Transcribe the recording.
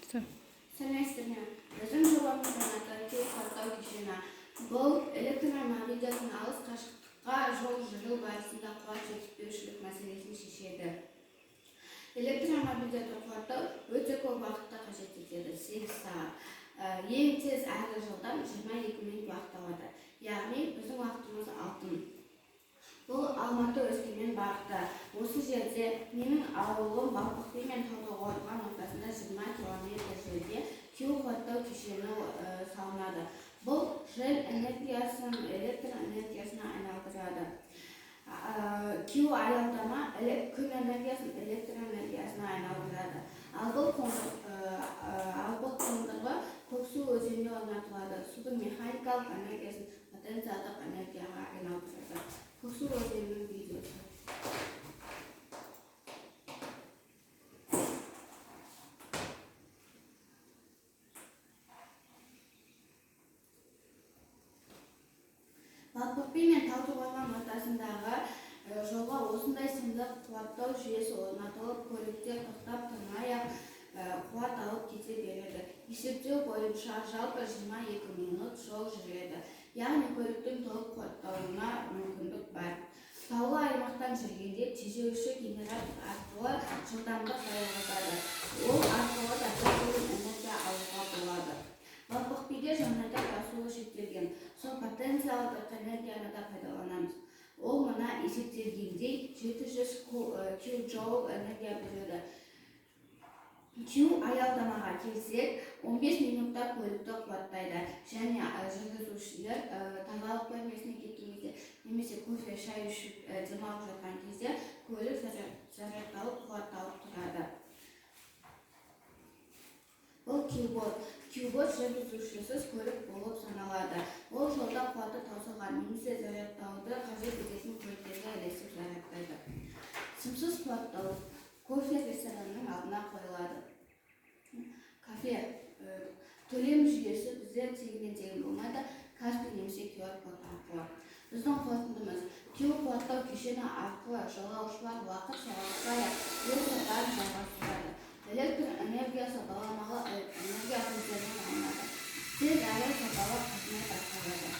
Сәлеметсіздер ме? Біздің жобамыздың аты Q қуаттау кешені. Бұл электромобильдердің алыс қашықтыққа жол жүру барысында қуат жетіспеушілік мәселесін шешеді. Электромобильдерді қуаттау өте көп уақытта қажет етеді, 8 сағат. Ең тез әрі жылдам 22 минут уақыт алады. Яғни біздің уақытымыз алтын. Бұл Алматы Өскемен бағыты. Осы жерде менің ауылым Балпықби мен Талдықорған ортасында 20 км жерде Q қуаттау кешені салынады. Бұл жел энергиясын электр энергиясына айналдырады. Q аялдама күн энергиясын электр энергиясына айналдырады. Ал бұл қондырғы Көксу өзеніне орнатылады. Судың механикалық энергиясын потенциалдық энергияға айналдырады. Көксу өзенінің видеосы. Балпықби мен Талдықорған ортасындағы жолға осындай сымдық қуаттау жүйесі орнатылып, көліктер тоқтап тұрмай-ақ қуат алып кете береді. Есептеу бойынша жалпы 22 минут жол жүреді. Яғни көліктің толық қуаттауына мүмкіндік бар. Таулы аймақтан жүргенде тежеуші генератор арқылы жылдамдық жайлатады. Ол арқылы да бір энергия алуға болады. Балпықбиде жанармай тасуы шектелген. Сол потенциалдық энергияны да пайдаланамыз. Ол мына есептелгендей 700 килоджоуль энергия береді. Q аялдамаға келсек, 15 минутта көлікті қуаттайды. Және жүргізушілер таңғалық бөлмесіне кеткен кезде, немесе кофе, шай ішіп демалып жатқан кезде көлік зарядталып қуатталып тұрады. Бұл Q-бот жүргізушісіз көлік болып саналады. Ол жолда қуаты таусылған немесе зарядтауды қажет ететін көліктерге ілесіп зарядтайды. Сымсыз қуаттау кофе ресторанның алдына қойылады. Кафе төлем жүйесі бізде тегінен болмайды, карта немесе QR код арқылы. Біздің қуатындымыз Q қуаттау кешені арқылы жолаушылар уақыт сағатқа өз сапарын жалғастырады. Электр энергиясы баламалы энергия көздерінен алынады. Тез әрі сапалы қызмет атқарады.